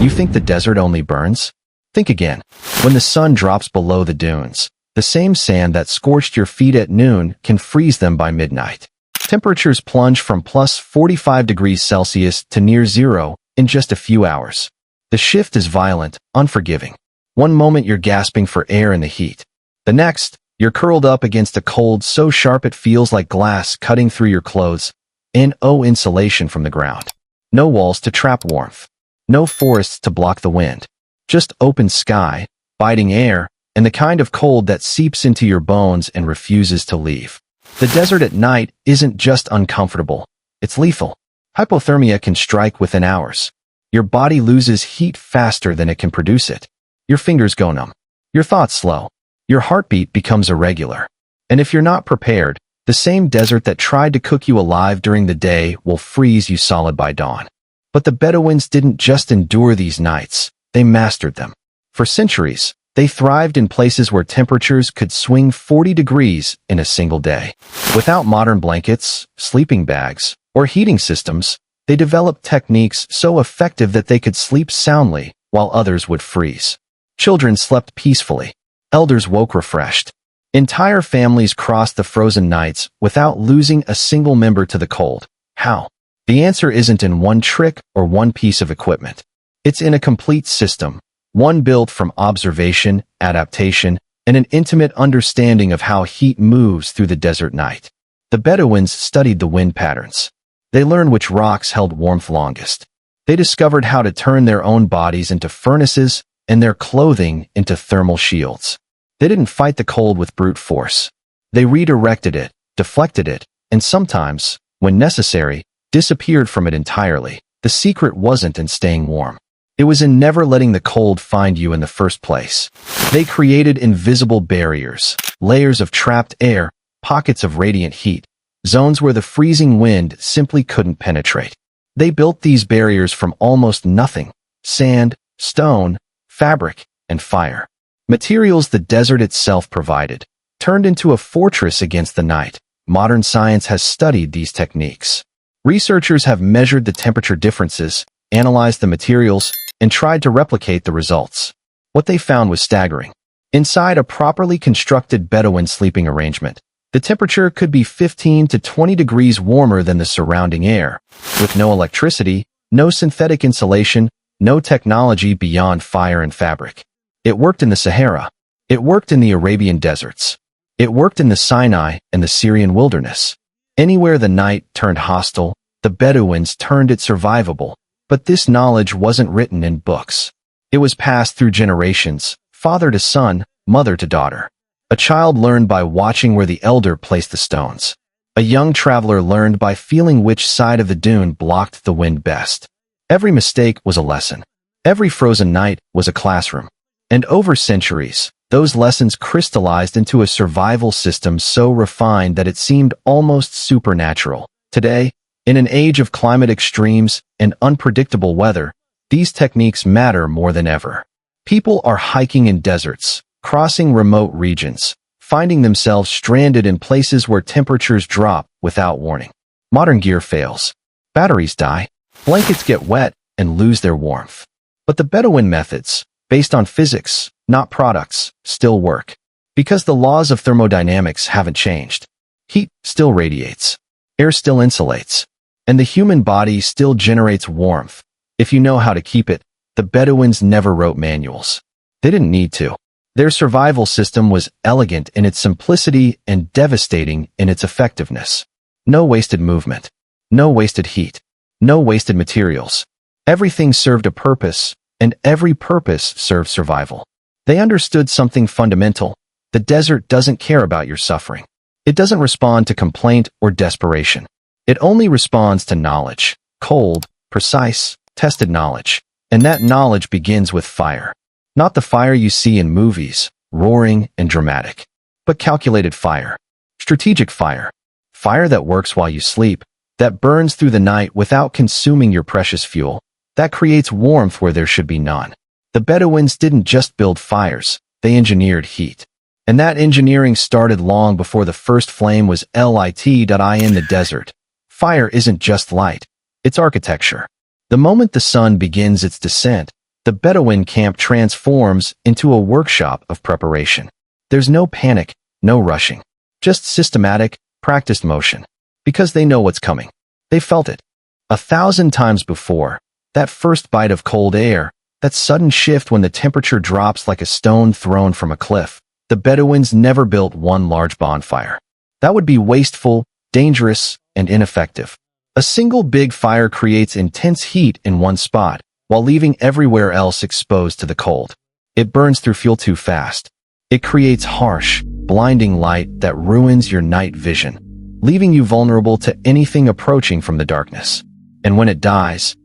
You think the desert only burns? Think again. When the sun drops below the dunes, the same sand that scorched your feet at noon can freeze them by midnight. Temperatures plunge from plus 45 degrees Celsius to near zero in just a few hours. The shift is violent, unforgiving. One moment you're gasping for air in the heat. The next, you're curled up against a cold so sharp it feels like glass cutting through your clothes. And no insulation from the ground. No walls to trap warmth. No forests to block the wind. Just open sky, biting air, and the kind of cold that seeps into your bones and refuses to leave. The desert at night isn't just uncomfortable, it's lethal. Hypothermia can strike within hours. Your body loses heat faster than it can produce it. Your fingers go numb. Your thoughts slow. Your heartbeat becomes irregular. And if you're not prepared, the same desert that tried to cook you alive during the day will freeze you solid by dawn. But the Bedouins didn't just endure these nights, they mastered them. For centuries, they thrived in places where temperatures could swing 40 degrees in a single day. Without modern blankets, sleeping bags, or heating systems, they developed techniques so effective that they could sleep soundly while others would freeze. Children slept peacefully. Elders woke refreshed. Entire families crossed the frozen nights without losing a single member to the cold. How? The answer isn't in one trick or one piece of equipment. It's in a complete system, one built from observation, adaptation, and an intimate understanding of how heat moves through the desert night. The Bedouins studied the wind patterns. They learned which rocks held warmth longest. They discovered how to turn their own bodies into furnaces and their clothing into thermal shields. They didn't fight the cold with brute force. They redirected it, deflected it, and sometimes, when necessary, disappeared from it entirely. The secret wasn't in staying warm. It was in never letting the cold find you in the first place. They created invisible barriers, layers of trapped air, pockets of radiant heat, zones where the freezing wind simply couldn't penetrate. They built these barriers from almost nothing: sand, stone, fabric, and fire. Materials the desert itself provided, turned into a fortress against the night. Modern science has studied these techniques. Researchers have measured the temperature differences, analyzed the materials, and tried to replicate the results. What they found was staggering. Inside a properly constructed Bedouin sleeping arrangement, the temperature could be 15 to 20 degrees warmer than the surrounding air, with no electricity, no synthetic insulation, no technology beyond fire and fabric. It worked in the Sahara. It worked in the Arabian deserts. It worked in the Sinai and the Syrian wilderness. Anywhere the night turned hostile, the Bedouins turned it survivable. But this knowledge wasn't written in books. It was passed through generations, father to son, mother to daughter. A child learned by watching where the elder placed the stones. A young traveler learned by feeling which side of the dune blocked the wind best. Every mistake was a lesson. Every frozen night was a classroom. And over centuries, those lessons crystallized into a survival system so refined that it seemed almost supernatural. Today, in an age of climate extremes and unpredictable weather, these techniques matter more than ever. People are hiking in deserts, crossing remote regions, finding themselves stranded in places where temperatures drop without warning. Modern gear fails. Batteries die. Blankets get wet and lose their warmth. But the Bedouin methods, based on physics, not products, still work. Because the laws of thermodynamics haven't changed. Heat still radiates. Air still insulates. And the human body still generates warmth. If you know how to keep it, the Bedouins never wrote manuals. They didn't need to. Their survival system was elegant in its simplicity and devastating in its effectiveness. No wasted movement. No wasted heat. No wasted materials. Everything served a purpose, and every purpose served survival. They understood something fundamental. The desert doesn't care about your suffering. It doesn't respond to complaint or desperation. It only responds to knowledge. Cold, precise, tested knowledge. And that knowledge begins with fire. Not the fire you see in movies, roaring and dramatic, but calculated fire. Strategic fire. Fire that works while you sleep, that burns through the night without consuming your precious fuel, that creates warmth where there should be none. The Bedouins didn't just build fires, they engineered heat. And that engineering started long before the first flame was lit in the desert. Fire isn't just light, it's architecture. The moment the sun begins its descent, the Bedouin camp transforms into a workshop of preparation. There's no panic, no rushing, just systematic, practiced motion. Because they know what's coming. They felt it. 1,000 times before, that first bite of cold air, that sudden shift when the temperature drops like a stone thrown from a cliff. The Bedouins never built one large bonfire. That would be wasteful, dangerous, and ineffective. A single big fire creates intense heat in one spot, while leaving everywhere else exposed to the cold. It burns through fuel too fast. It creates harsh, blinding light that ruins your night vision, leaving you vulnerable to anything approaching from the darkness. And when it dies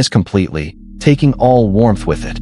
completely, taking all warmth with it.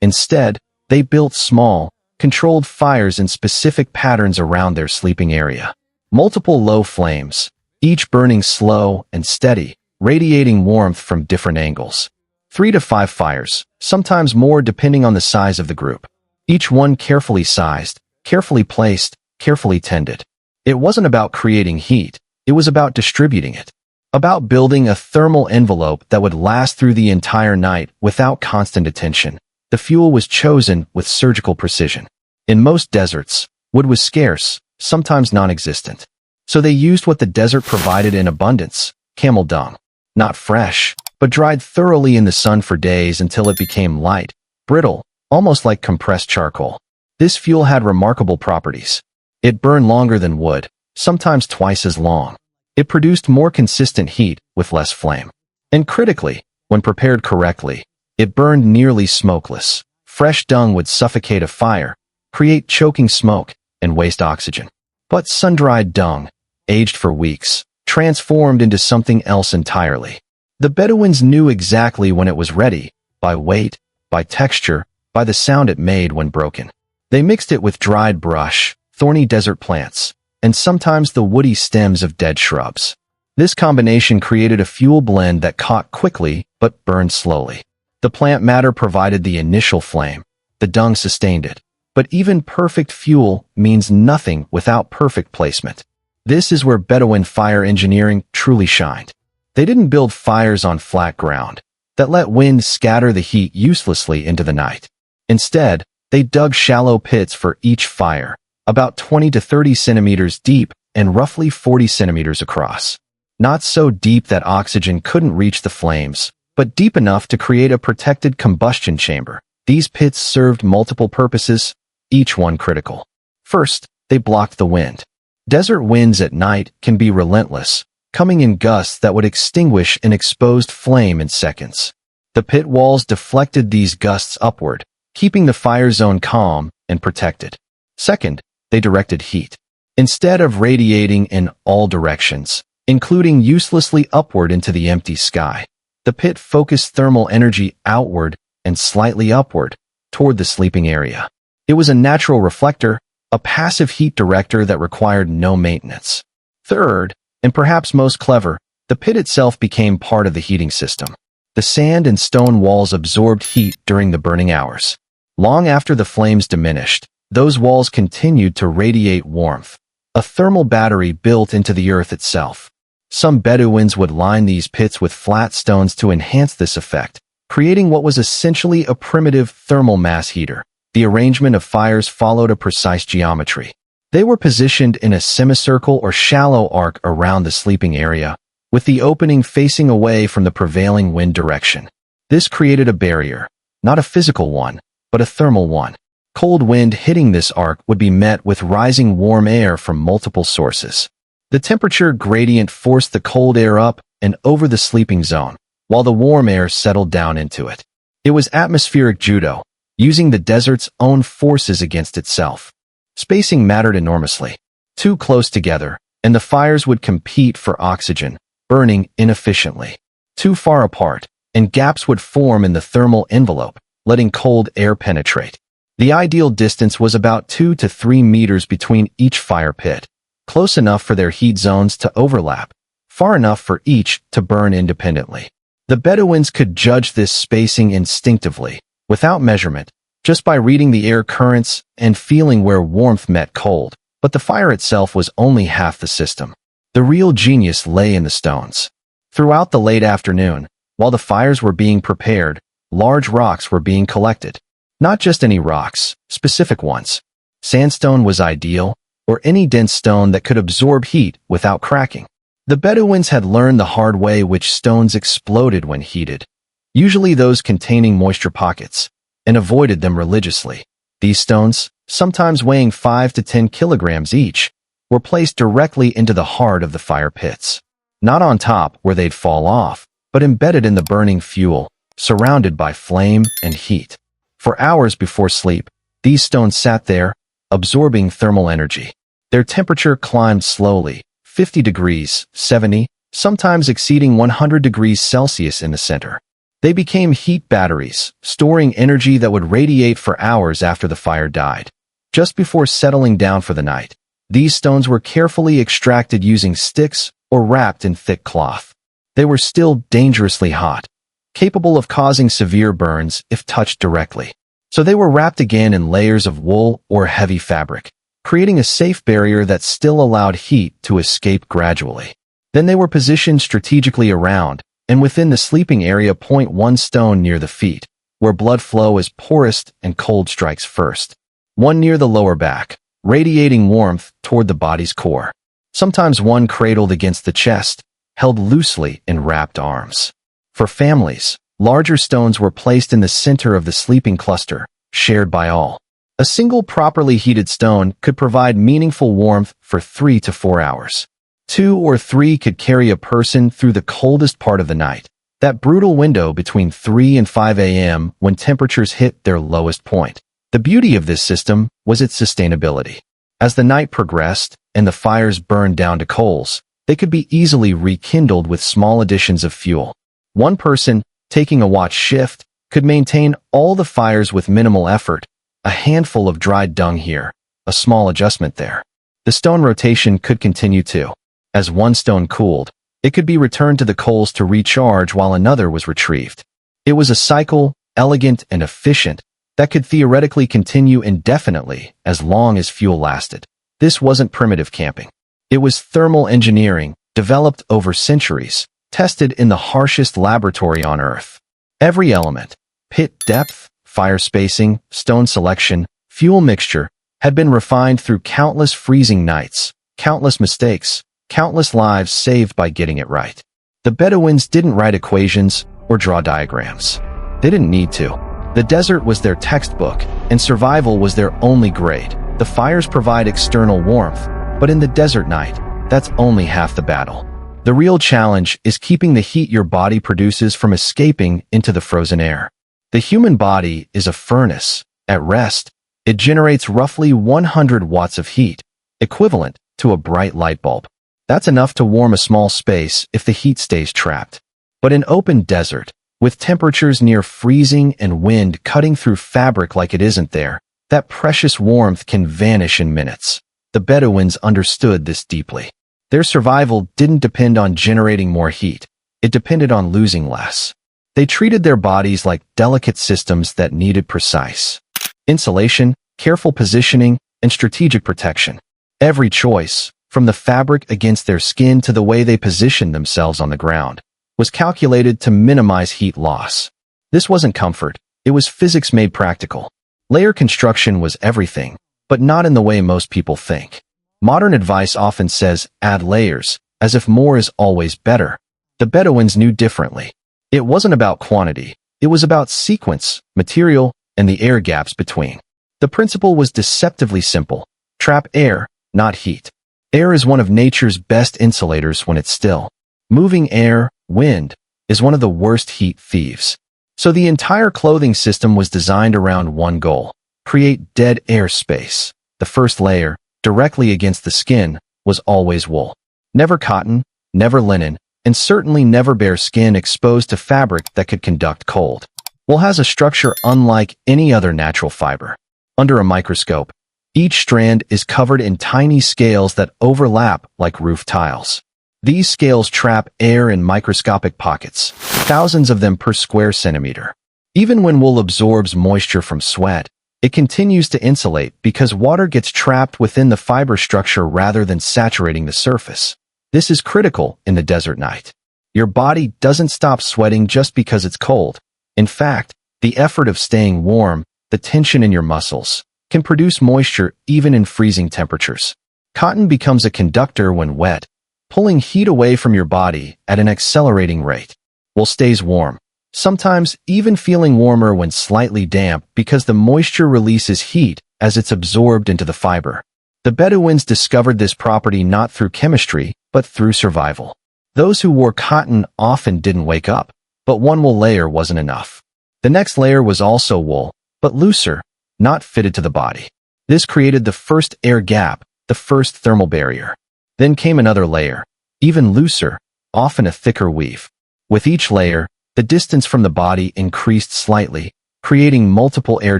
Instead, they built small, controlled fires in specific patterns around their sleeping area. Multiple low flames, each burning slow and steady, radiating warmth from different angles. 3 to 5 fires, sometimes more depending on the size of the group. Each one carefully sized, carefully placed, carefully tended. It wasn't about creating heat, it was about distributing it. About building a thermal envelope that would last through the entire night without constant attention. The fuel was chosen with surgical precision. In most deserts, wood was scarce, sometimes non-existent. So they used what the desert provided in abundance, camel dung. Not fresh, but dried thoroughly in the sun for days until it became light, brittle, almost like compressed charcoal. This fuel had remarkable properties. It burned longer than wood, sometimes twice as long. It produced more consistent heat with less flame. And critically, when prepared correctly, it burned nearly smokeless. Fresh dung would suffocate a fire, create choking smoke, and waste oxygen. But sun-dried dung, aged for weeks, transformed into something else entirely. The Bedouins knew exactly when it was ready, by weight, by texture, by the sound it made when broken. They mixed it with dried brush, thorny desert plants, and sometimes the woody stems of dead shrubs. This combination created a fuel blend that caught quickly but burned slowly. The plant matter provided the initial flame. The dung sustained it. But even perfect fuel means nothing without perfect placement. This is where Bedouin fire engineering truly shined. They didn't build fires on flat ground that let wind scatter the heat uselessly into the night. Instead, they dug shallow pits for each fire, about 20 to 30 centimeters deep and roughly 40 centimeters across. Not so deep that oxygen couldn't reach the flames, but deep enough to create a protected combustion chamber. These pits served multiple purposes, each one critical. First, they blocked the wind. Desert winds at night can be relentless, coming in gusts that would extinguish an exposed flame in seconds. The pit walls deflected these gusts upward, keeping the fire zone calm and protected. Second, they directed heat. Instead of radiating in all directions, including uselessly upward into the empty sky, the pit focused thermal energy outward and slightly upward, toward the sleeping area. It was a natural reflector, a passive heat director that required no maintenance. Third, and perhaps most clever, the pit itself became part of the heating system. The sand and stone walls absorbed heat during the burning hours. Long after the flames diminished, those walls continued to radiate warmth, a thermal battery built into the earth itself. Some Bedouins would line these pits with flat stones to enhance this effect, creating what was essentially a primitive thermal mass heater. The arrangement of fires followed a precise geometry. They were positioned in a semicircle or shallow arc around the sleeping area, with the opening facing away from the prevailing wind direction. This created a barrier, not a physical one, but a thermal one. Cold wind hitting this arc would be met with rising warm air from multiple sources. The temperature gradient forced the cold air up and over the sleeping zone, while the warm air settled down into it. It was atmospheric judo, using the desert's own forces against itself. Spacing mattered enormously. Too close together, and the fires would compete for oxygen, burning inefficiently. Too far apart, and gaps would form in the thermal envelope, letting cold air penetrate. The ideal distance was about 2 to 3 meters between each fire pit, close enough for their heat zones to overlap, far enough for each to burn independently. The Bedouins could judge this spacing instinctively, without measurement, just by reading the air currents and feeling where warmth met cold. But the fire itself was only half the system. The real genius lay in the stones. Throughout the late afternoon, while the fires were being prepared, large rocks were being collected. Not just any rocks, specific ones. Sandstone was ideal, or any dense stone that could absorb heat without cracking. The Bedouins had learned the hard way which stones exploded when heated, usually those containing moisture pockets, and avoided them religiously. These stones, sometimes weighing 5 to 10 kilograms each, were placed directly into the heart of the fire pits. Not on top where they'd fall off, but embedded in the burning fuel, surrounded by flame and heat. For hours before sleep, these stones sat there, absorbing thermal energy. Their temperature climbed slowly, 50 degrees, 70, sometimes exceeding 100 degrees Celsius in the center. They became heat batteries, storing energy that would radiate for hours after the fire died. Just before settling down for the night, these stones were carefully extracted using sticks or wrapped in thick cloth. They were still dangerously hot, capable of causing severe burns if touched directly. So they were wrapped again in layers of wool or heavy fabric, creating a safe barrier that still allowed heat to escape gradually. Then they were positioned strategically around and within the sleeping area. One stone near the feet, where blood flow is poorest and cold strikes first. One near the lower back, radiating warmth toward the body's core. Sometimes one cradled against the chest, held loosely in wrapped arms. For families, larger stones were placed in the center of the sleeping cluster, shared by all. A single properly heated stone could provide meaningful warmth for 3 to 4 hours. 2 or 3 could carry a person through the coldest part of the night, that brutal window between 3 and 5 a.m. when temperatures hit their lowest point. The beauty of this system was its sustainability. As the night progressed and the fires burned down to coals, they could be easily rekindled with small additions of fuel. One person, taking a watch shift, could maintain all the fires with minimal effort. A handful of dried dung here, a small adjustment there. The stone rotation could continue too. As one stone cooled, it could be returned to the coals to recharge while another was retrieved. It was a cycle, elegant and efficient, that could theoretically continue indefinitely as long as fuel lasted. This wasn't primitive camping. It was thermal engineering, developed over centuries, tested in the harshest laboratory on Earth. Every element, pit depth, fire spacing, stone selection, fuel mixture, had been refined through countless freezing nights, countless mistakes, countless lives saved by getting it right. The Bedouins didn't write equations or draw diagrams. They didn't need to. The desert was their textbook, and survival was their only grade. The fires provide external warmth, but in the desert night, that's only half the battle. The real challenge is keeping the heat your body produces from escaping into the frozen air. The human body is a furnace. At rest, it generates roughly 100 watts of heat, equivalent to a bright light bulb. That's enough to warm a small space if the heat stays trapped. But in open desert, with temperatures near freezing and wind cutting through fabric like it isn't there, that precious warmth can vanish in minutes. The Bedouins understood this deeply. Their survival didn't depend on generating more heat. It depended on losing less. They treated their bodies like delicate systems that needed precise insulation, careful positioning, and strategic protection. Every choice, from the fabric against their skin to the way they positioned themselves on the ground, was calculated to minimize heat loss. This wasn't comfort, it was physics made practical. Layer construction was everything, but not in the way most people think. Modern advice often says, add layers, as if more is always better. The Bedouins knew differently. It wasn't about quantity, it was about sequence, material, and the air gaps between. The principle was deceptively simple. Trap air, not heat. Air is one of nature's best insulators when it's still. Moving air, wind, is one of the worst heat thieves. So the entire clothing system was designed around one goal: create dead air space. The first layer, directly against the skin, was always wool. Never cotton, never linen, and certainly never bare skin exposed to fabric that could conduct cold. Wool has a structure unlike any other natural fiber. Under a microscope, each strand is covered in tiny scales that overlap like roof tiles. These scales trap air in microscopic pockets, thousands of them per square centimeter. Even when wool absorbs moisture from sweat, it continues to insulate because water gets trapped within the fiber structure rather than saturating the surface. This is critical in the desert night. Your body doesn't stop sweating just because it's cold. In fact, The effort of staying warm, the tension in your muscles, can produce moisture even in freezing temperatures. Cotton becomes a conductor when wet, pulling heat away from your body at an accelerating rate, while stays warm, sometimes even feeling warmer when slightly damp because the moisture releases heat as it's absorbed into the fiber. The Bedouins discovered this property not through chemistry, but through survival. Those who wore cotton often didn't wake up, but one wool layer wasn't enough. The next layer was also wool, but looser, not fitted to the body. This created the first air gap, the first thermal barrier. Then came another layer, even looser, often a thicker weave. With each layer, the distance from the body increased slightly, creating multiple air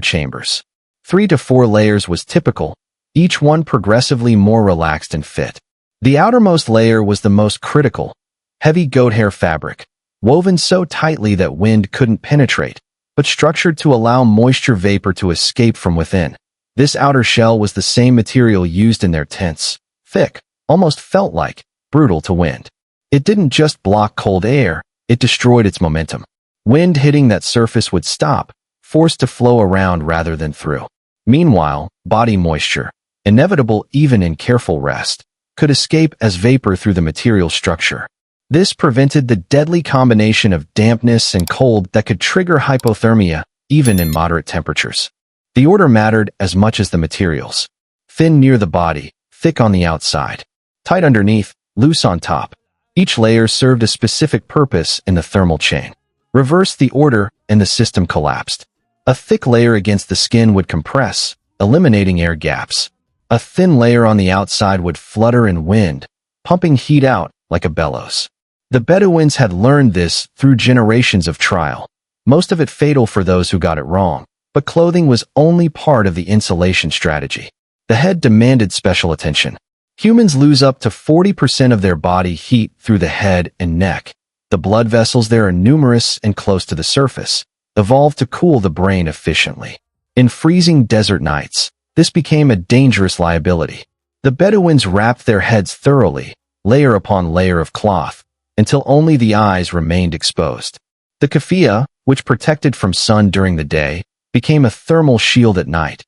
chambers. 3 to 4 layers was typical, each one progressively more relaxed and fit. The outermost layer was the most critical, heavy goat hair fabric, woven so tightly that wind couldn't penetrate, but structured to allow moisture vapor to escape from within. This outer shell was the same material used in their tents, thick, almost felt like, brutal to wind. It didn't just block cold air, it destroyed its momentum. Wind hitting that surface would stop, forced to flow around rather than through. Meanwhile, body moisture, inevitable even in careful rest, could escape as vapor through the material structure. This prevented the deadly combination of dampness and cold that could trigger hypothermia, even in moderate temperatures. The order mattered as much as the materials. Thin near the body, thick on the outside. Tight underneath, loose on top. Each layer served a specific purpose in the thermal chain. Reverse the order, and the system collapsed. A thick layer against the skin would compress, eliminating air gaps. A thin layer on the outside would flutter in wind, pumping heat out like a bellows. The Bedouins had learned this through generations of trial, most of it fatal for those who got it wrong, but clothing was only part of the insulation strategy. The head demanded special attention. Humans lose up to 40% of their body heat through the head and neck. The blood vessels there are numerous and close to the surface, evolved to cool the brain efficiently. In freezing desert nights, this became a dangerous liability. The Bedouins wrapped their heads thoroughly, layer upon layer of cloth, until only the eyes remained exposed. The keffiyeh, which protected from sun during the day, became a thermal shield at night.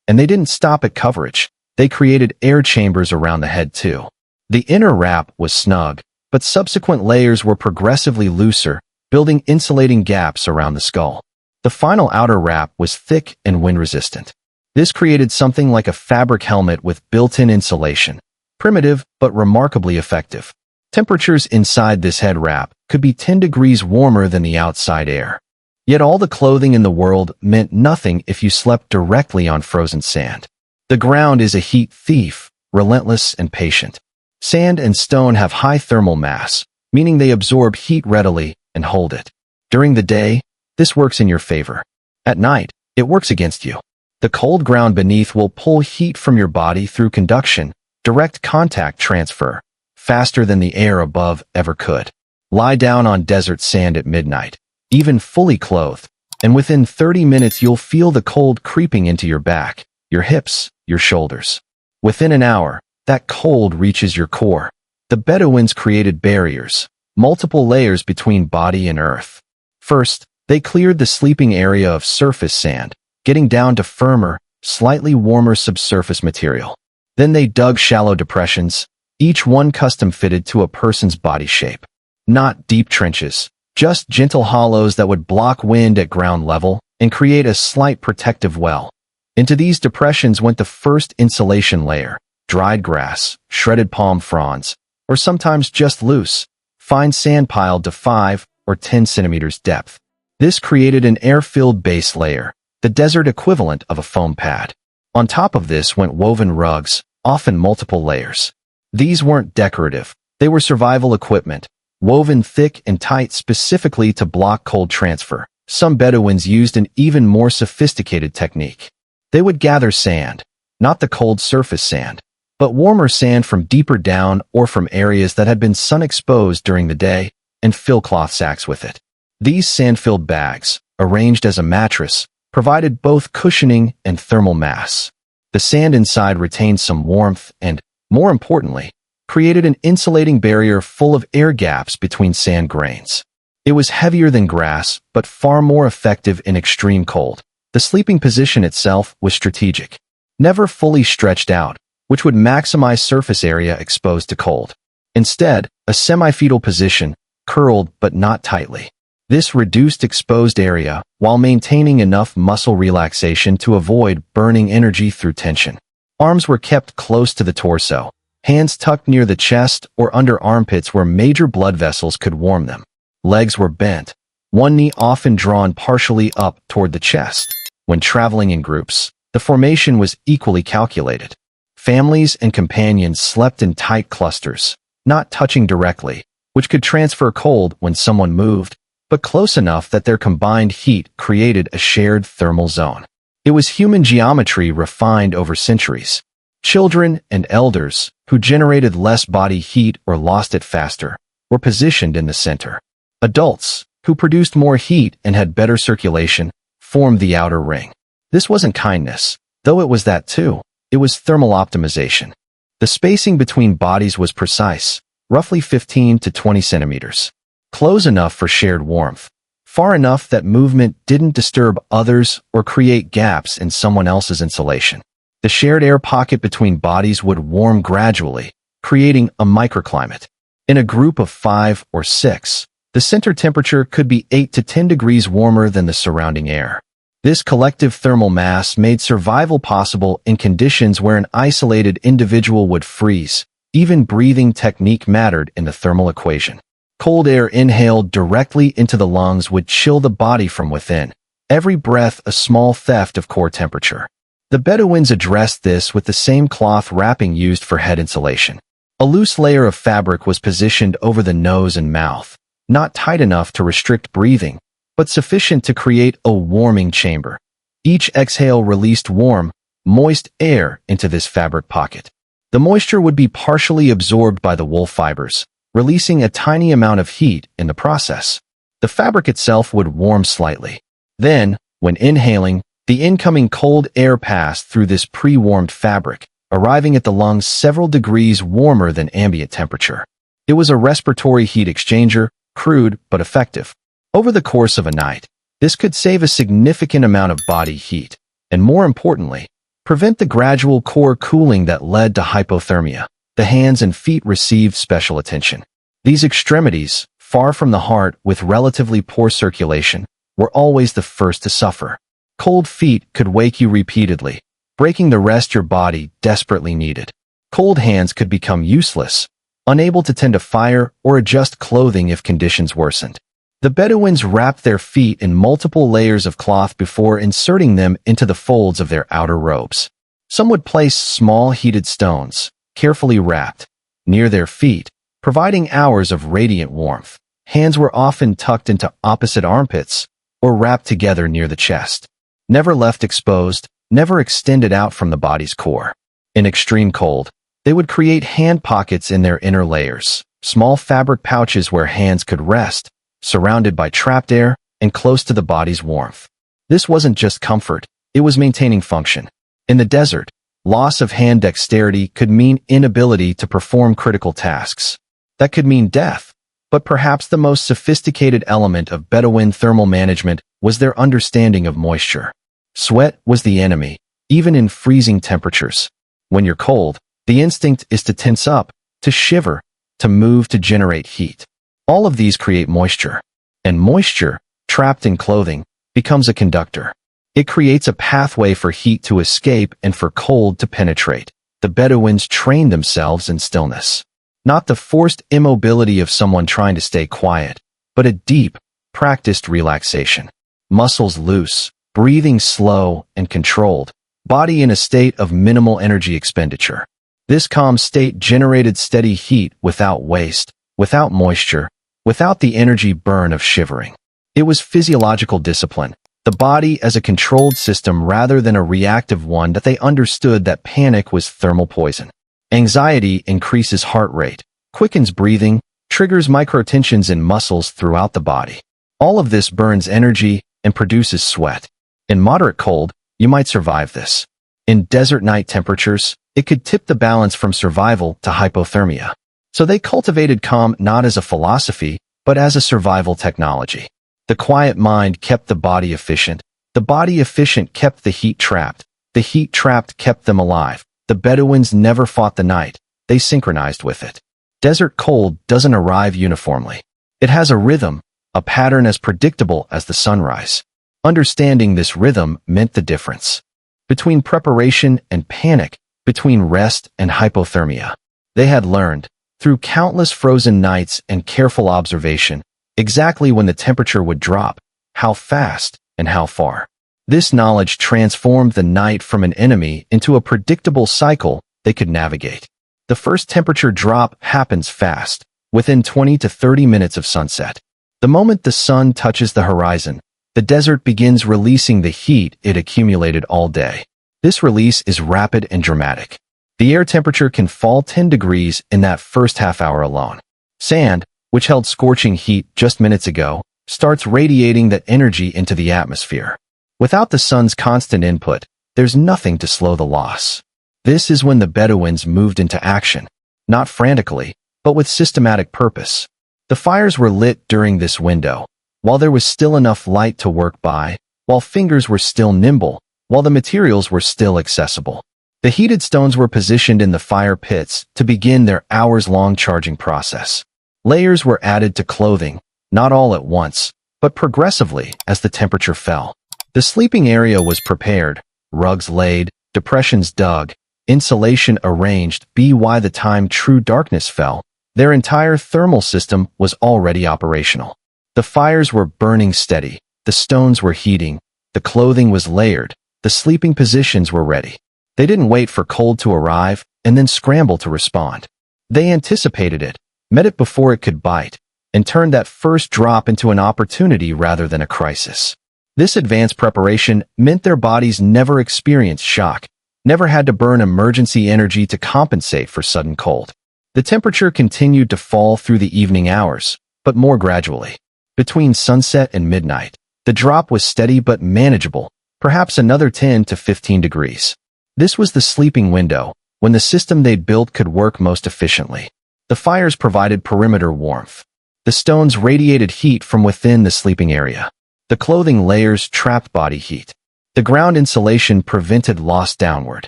And they didn't stop at coverage. They created air chambers around the head too. The inner wrap was snug, but subsequent layers were progressively looser, building insulating gaps around the skull. The final outer wrap was thick and wind-resistant. This created something like a fabric helmet with built-in insulation, primitive but remarkably effective. Temperatures inside this head wrap could be 10 degrees warmer than the outside air. Yet all the clothing in the world meant nothing if you slept directly on frozen sand. The ground is a heat thief, relentless and patient. Sand and stone have high thermal mass, meaning they absorb heat readily and hold it. During the day, this works in your favor. At night, it works against you. The cold ground beneath will pull heat from your body through conduction, direct contact transfer, faster than the air above ever could. Lie down on desert sand at midnight, even fully clothed, and within 30 minutes you'll feel the cold creeping into your back, your hips, your shoulders. Within an hour, that cold reaches your core. The Bedouins created barriers, multiple layers between body and earth. First, they cleared the sleeping area of surface sand, getting down to firmer, slightly warmer subsurface material. Then they dug shallow depressions, each one custom-fitted to a person's body shape. Not deep trenches, just gentle hollows that would block wind at ground level and create a slight protective well. Into these depressions went the first insulation layer, dried grass, shredded palm fronds, or sometimes just loose, fine sand piled to 5 or 10 centimeters depth. This created an air-filled base layer, the desert equivalent of a foam pad. On top of this went woven rugs, often multiple layers. These weren't decorative, they were survival equipment, woven thick and tight specifically to block cold transfer. Some Bedouins used an even more sophisticated technique. They would gather sand, not the cold surface sand, but warmer sand from deeper down or from areas that had been sun-exposed during the day, and fill cloth sacks with it. These sand-filled bags, arranged as a mattress, provided both cushioning and thermal mass. The sand inside retained some warmth and, more importantly, created an insulating barrier full of air gaps between sand grains. It was heavier than grass, but far more effective in extreme cold. The sleeping position itself was strategic. Never fully stretched out, which would maximize surface area exposed to cold. Instead, a semi-fetal position, curled but not tightly. This reduced exposed area while maintaining enough muscle relaxation to avoid burning energy through tension. Arms were kept close to the torso, hands tucked near the chest or under armpits where major blood vessels could warm them. Legs were bent, one knee often drawn partially up toward the chest. When traveling in groups, the formation was equally calculated. Families and companions slept in tight clusters, not touching directly, which could transfer cold when someone moved, but close enough that their combined heat created a shared thermal zone. It was human geometry refined over centuries. Children and elders, who generated less body heat or lost it faster, were positioned in the center. Adults, who produced more heat and had better circulation, formed the outer ring. This wasn't kindness, though it was that too. It was thermal optimization. The spacing between bodies was precise, roughly 15 to 20 centimeters. Close enough for shared warmth, far enough that movement didn't disturb others or create gaps in someone else's insulation. The shared air pocket between bodies would warm gradually, creating a microclimate. In a group of 5 or 6, the center temperature could be 8 to 10 degrees warmer than the surrounding air. This collective thermal mass made survival possible in conditions where an isolated individual would freeze. Even breathing technique mattered in the thermal equation. Cold air inhaled directly into the lungs would chill the body from within, every breath a small theft of core temperature. The Bedouins addressed this with the same cloth wrapping used for head insulation. A loose layer of fabric was positioned over the nose and mouth, not tight enough to restrict breathing, but sufficient to create a warming chamber. Each exhale released warm, moist air into this fabric pocket. The moisture would be partially absorbed by the wool fibers, releasing a tiny amount of heat in the process. The fabric itself would warm slightly. Then, when inhaling, the incoming cold air passed through this pre-warmed fabric, arriving at the lungs several degrees warmer than ambient temperature. It was a respiratory heat exchanger, crude but effective. Over the course of a night, this could save a significant amount of body heat, and more importantly, prevent the gradual core cooling that led to hypothermia. The hands and feet received special attention. These extremities, far from the heart with relatively poor circulation, were always the first to suffer. Cold feet could wake you repeatedly, breaking the rest your body desperately needed. Cold hands could become useless, unable to tend to fire or adjust clothing if conditions worsened. The Bedouins wrapped their feet in multiple layers of cloth before inserting them into the folds of their outer robes. Some would place small heated stones, carefully wrapped, near their feet, providing hours of radiant warmth. Hands were often tucked into opposite armpits or wrapped together near the chest. Never left exposed, never extended out from the body's core. In extreme cold, they would create hand pockets in their inner layers, small fabric pouches where hands could rest, surrounded by trapped air and close to the body's warmth. This wasn't just comfort, it was maintaining function. In the desert, loss of hand dexterity could mean inability to perform critical tasks. That could mean death, but perhaps the most sophisticated element of Bedouin thermal management was their understanding of moisture. Sweat was the enemy, even in freezing temperatures. When you're cold, the instinct is to tense up, to shiver, to move to generate heat. All of these create moisture, and moisture, trapped in clothing, becomes a conductor. It creates a pathway for heat to escape and for cold to penetrate. The Bedouins trained themselves in stillness. Not the forced immobility of someone trying to stay quiet, but a deep, practiced relaxation. Muscles loose, breathing slow and controlled, body in a state of minimal energy expenditure. This calm state generated steady heat without waste, without moisture, without the energy burn of shivering. It was physiological discipline, the body as a controlled system rather than a reactive one that they understood that panic was thermal poison. Anxiety increases heart rate, quickens breathing, triggers microtensions in muscles throughout the body. All of this burns energy and produces sweat. In moderate cold, you might survive this. In desert night temperatures, it could tip the balance from survival to hypothermia. So they cultivated calm not as a philosophy, but as a survival technology. The quiet mind kept the body efficient. The body efficient kept the heat trapped. The heat trapped kept them alive. The Bedouins never fought the night. They synchronized with it. Desert cold doesn't arrive uniformly. It has a rhythm, a pattern as predictable as the sunrise. Understanding this rhythm meant the difference between preparation and panic, between rest and hypothermia. They had learned, through countless frozen nights and careful observation, exactly when the temperature would drop, how fast, and how far. This knowledge transformed the night from an enemy into a predictable cycle they could navigate. The first temperature drop happens fast, within 20 to 30 minutes of sunset. The moment the sun touches the horizon, the desert begins releasing the heat it accumulated all day. This release is rapid and dramatic. The air temperature can fall 10 degrees in that first half hour alone. Sand, which held scorching heat just minutes ago, starts radiating that energy into the atmosphere. Without the sun's constant input, there's nothing to slow the loss. This is when the Bedouins moved into action, not frantically, but with systematic purpose. The fires were lit during this window, while there was still enough light to work by, while fingers were still nimble, while the materials were still accessible. The heated stones were positioned in the fire pits to begin their hours-long charging process. Layers were added to clothing, not all at once, but progressively as the temperature fell. The sleeping area was prepared, rugs laid, depressions dug, insulation arranged. By the time true darkness fell, their entire thermal system was already operational. The fires were burning steady, the stones were heating, the clothing was layered, the sleeping positions were ready. They didn't wait for cold to arrive and then scramble to respond. They anticipated it, met it before it could bite, and turned that first drop into an opportunity rather than a crisis. This advanced preparation meant their bodies never experienced shock, never had to burn emergency energy to compensate for sudden cold. The temperature continued to fall through the evening hours, but more gradually. Between sunset and midnight, the drop was steady but manageable, perhaps another 10 to 15 degrees. This was the sleeping window, when the system they'd built could work most efficiently. The fires provided perimeter warmth. The stones radiated heat from within the sleeping area. The clothing layers trapped body heat. The ground insulation prevented loss downward.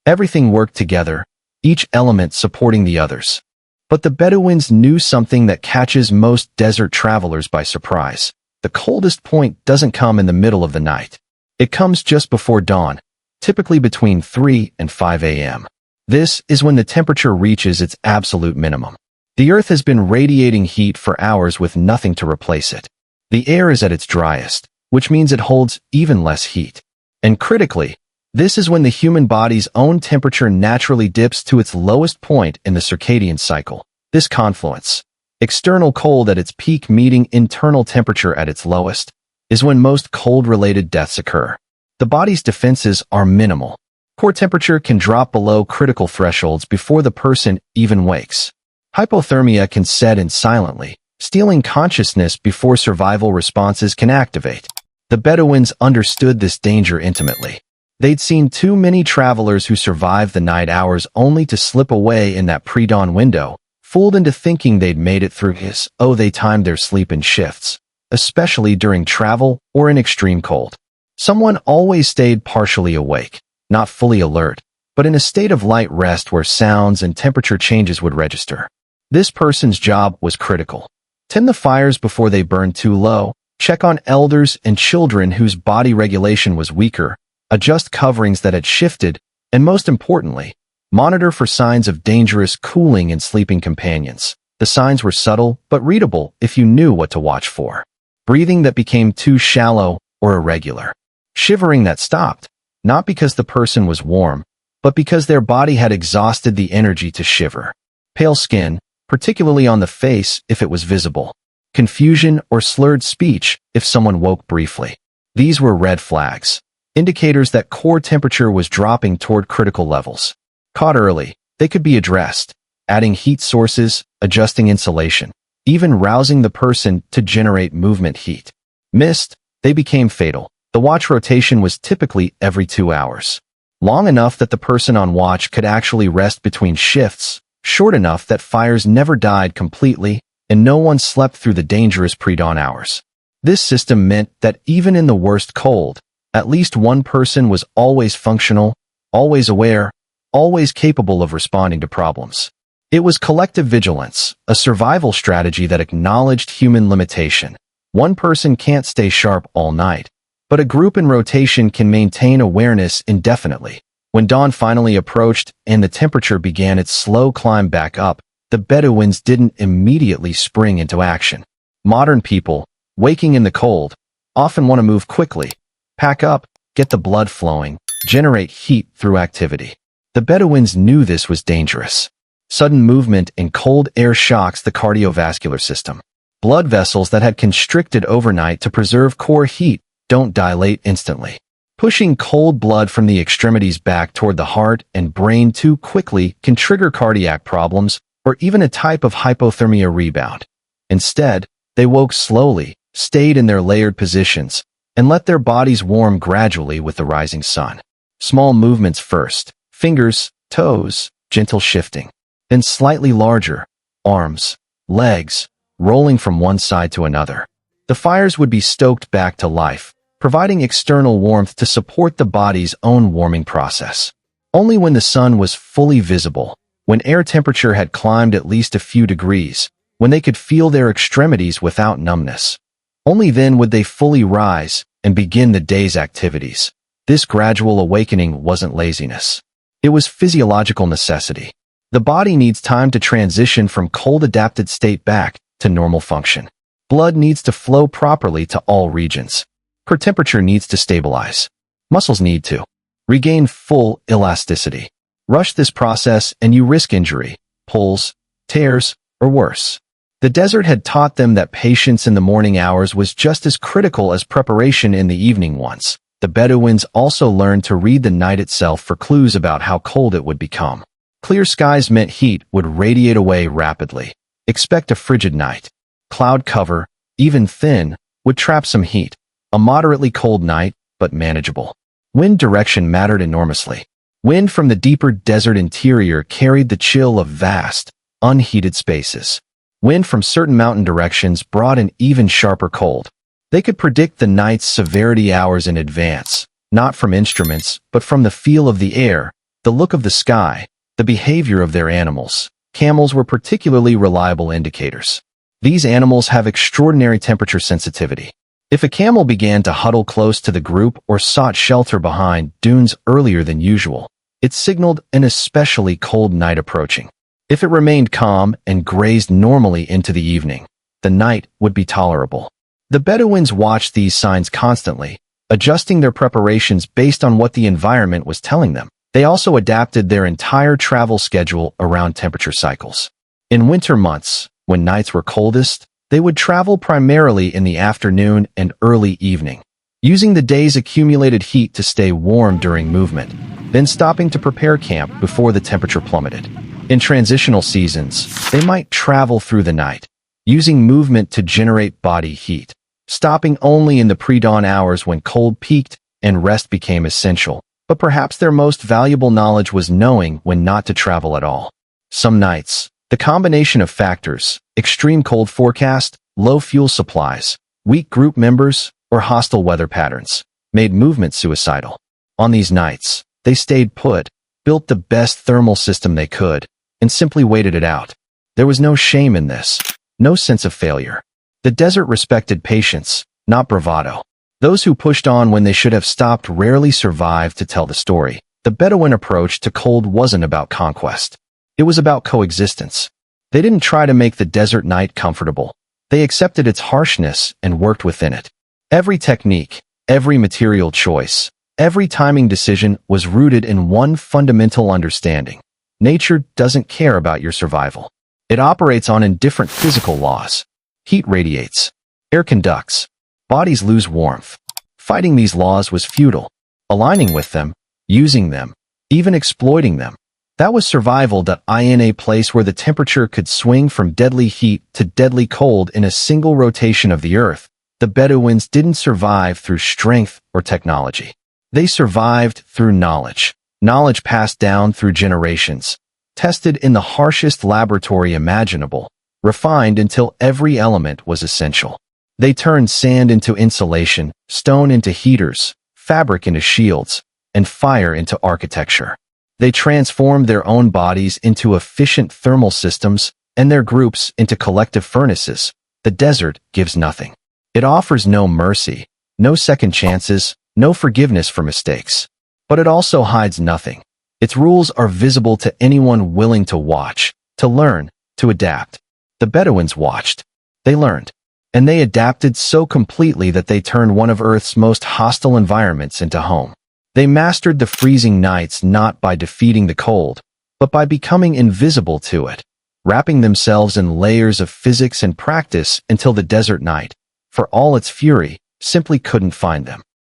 Everything worked together, each element supporting the others. But the Bedouins knew something that catches most desert travelers by surprise. The coldest point doesn't come in the middle of the night. It comes just before dawn, typically between 3 and 5 a.m. This is when the temperature reaches its absolute minimum. The earth has been radiating heat for hours with nothing to replace it. The air is at its driest, which means it holds even less heat. And critically, this is when the human body's own temperature naturally dips to its lowest point in the circadian cycle. This confluence, external cold at its peak meeting internal temperature at its lowest, is when most cold-related deaths occur. The body's defenses are minimal. Core temperature can drop below critical thresholds before the person even wakes. Hypothermia can set in silently, stealing consciousness before survival responses can activate. The Bedouins understood this danger intimately. They'd seen too many travelers who survived the night hours only to slip away in that pre-dawn window, fooled into thinking they'd made it through his. They timed their sleep in shifts, especially during travel or in extreme cold. Someone always stayed partially awake, not fully alert, but in a state of light rest where sounds and temperature changes would register. This person's job was critical. Tend the fires before they burned too low, check on elders and children whose body regulation was weaker, adjust coverings that had shifted, and most importantly, monitor for signs of dangerous cooling in sleeping companions. The signs were subtle but readable if you knew what to watch for. Breathing that became too shallow or irregular. Shivering that stopped, not because the person was warm, but because their body had exhausted the energy to shiver. Pale skin, particularly on the face if it was visible. Confusion or slurred speech if someone woke briefly. These were red flags, indicators that core temperature was dropping toward critical levels. Caught early, they could be addressed, adding heat sources, adjusting insulation, even rousing the person to generate movement heat. Missed, they became fatal. The watch rotation was typically every 2 hours. Long enough that the person on watch could actually rest between shifts, short enough that fires never died completely, and no one slept through the dangerous pre-dawn hours. This system meant that even in the worst cold, at least one person was always functional, always aware, always capable of responding to problems. It was collective vigilance, a survival strategy that acknowledged human limitation. One person can't stay sharp all night, but a group in rotation can maintain awareness indefinitely. When dawn finally approached and the temperature began its slow climb back up, the Bedouins didn't immediately spring into action. Modern people, waking in the cold, often want to move quickly, pack up, get the blood flowing, generate heat through activity. The Bedouins knew this was dangerous. Sudden movement in cold air shocks the cardiovascular system. Blood vessels that had constricted overnight to preserve core heat don't dilate instantly. Pushing cold blood from the extremities back toward the heart and brain too quickly can trigger cardiac problems or even a type of hypothermia rebound. Instead, they woke slowly, stayed in their layered positions, and let their bodies warm gradually with the rising sun. Small movements first, fingers, toes, gentle shifting. Then slightly larger, arms, legs, rolling from one side to another. The fires would be stoked back to life, providing external warmth to support the body's own warming process. Only when the sun was fully visible, when air temperature had climbed at least a few degrees, when they could feel their extremities without numbness. Only then would they fully rise and begin the day's activities. This gradual awakening wasn't laziness. It was physiological necessity. The body needs time to transition from cold-adapted state back to normal function. Blood needs to flow properly to all regions. Core temperature needs to stabilize. Muscles need to regain full elasticity. Rush this process and you risk injury, pulls, tears, or worse. The desert had taught them that patience in the morning hours was just as critical as preparation in the evening ones. The Bedouins also learned to read the night itself for clues about how cold it would become. Clear skies meant heat would radiate away rapidly. Expect a frigid night. Cloud cover, even thin, would trap some heat. A moderately cold night, but manageable. Wind direction mattered enormously. Wind from the deeper desert interior carried the chill of vast, unheated spaces. Wind from certain mountain directions brought an even sharper cold. They could predict the night's severity hours in advance, not from instruments, but from the feel of the air, the look of the sky, the behavior of their animals. Camels were particularly reliable indicators. These animals have extraordinary temperature sensitivity. If a camel began to huddle close to the group or sought shelter behind dunes earlier than usual, it signaled an especially cold night approaching. If it remained calm and grazed normally into the evening, the night would be tolerable. The Bedouins watched these signs constantly, adjusting their preparations based on what the environment was telling them. They also adapted their entire travel schedule around temperature cycles. In winter months, when nights were coldest, they would travel primarily in the afternoon and early evening, using the day's accumulated heat to stay warm during movement, then stopping to prepare camp before the temperature plummeted. In transitional seasons, they might travel through the night, using movement to generate body heat, stopping only in the pre-dawn hours when cold peaked and rest became essential. But perhaps their most valuable knowledge was knowing when not to travel at all. Some nights, the combination of factors, extreme cold forecast, low fuel supplies, weak group members, or hostile weather patterns, made movement suicidal. On these nights, they stayed put, built the best thermal system they could, and simply waited it out. There was no shame in this, no sense of failure. The desert respected patience, not bravado. Those who pushed on when they should have stopped rarely survived to tell the story. The Bedouin approach to cold wasn't about conquest. It was about coexistence. They didn't try to make the desert night comfortable. They accepted its harshness and worked within it. Every technique, every material choice, every timing decision was rooted in one fundamental understanding. Nature doesn't care about your survival. It operates on indifferent physical laws. Heat radiates. Air conducts. Bodies lose warmth. Fighting these laws was futile. Aligning with them, using them, even exploiting them, that was survival. In a place where the temperature could swing from deadly heat to deadly cold in a single rotation of the earth, the Bedouins didn't survive through strength or technology. They survived through knowledge. Knowledge passed down through generations, tested in the harshest laboratory imaginable, refined until every element was essential. They turned sand into insulation, stone into heaters, fabric into shields, and fire into architecture. They transformed their own bodies into efficient thermal systems and their groups into collective furnaces. The desert gives nothing. It offers no mercy, no second chances, no forgiveness for mistakes. But it also hides nothing. Its rules are visible to anyone willing to watch, to learn, to adapt. The Bedouins watched. They learned. And they adapted so completely that they turned one of Earth's most hostile environments into home. They mastered the freezing nights not by defeating the cold, but by becoming invisible to it, wrapping themselves in layers of physics and practice until the desert night, for all its fury, simply couldn't find them.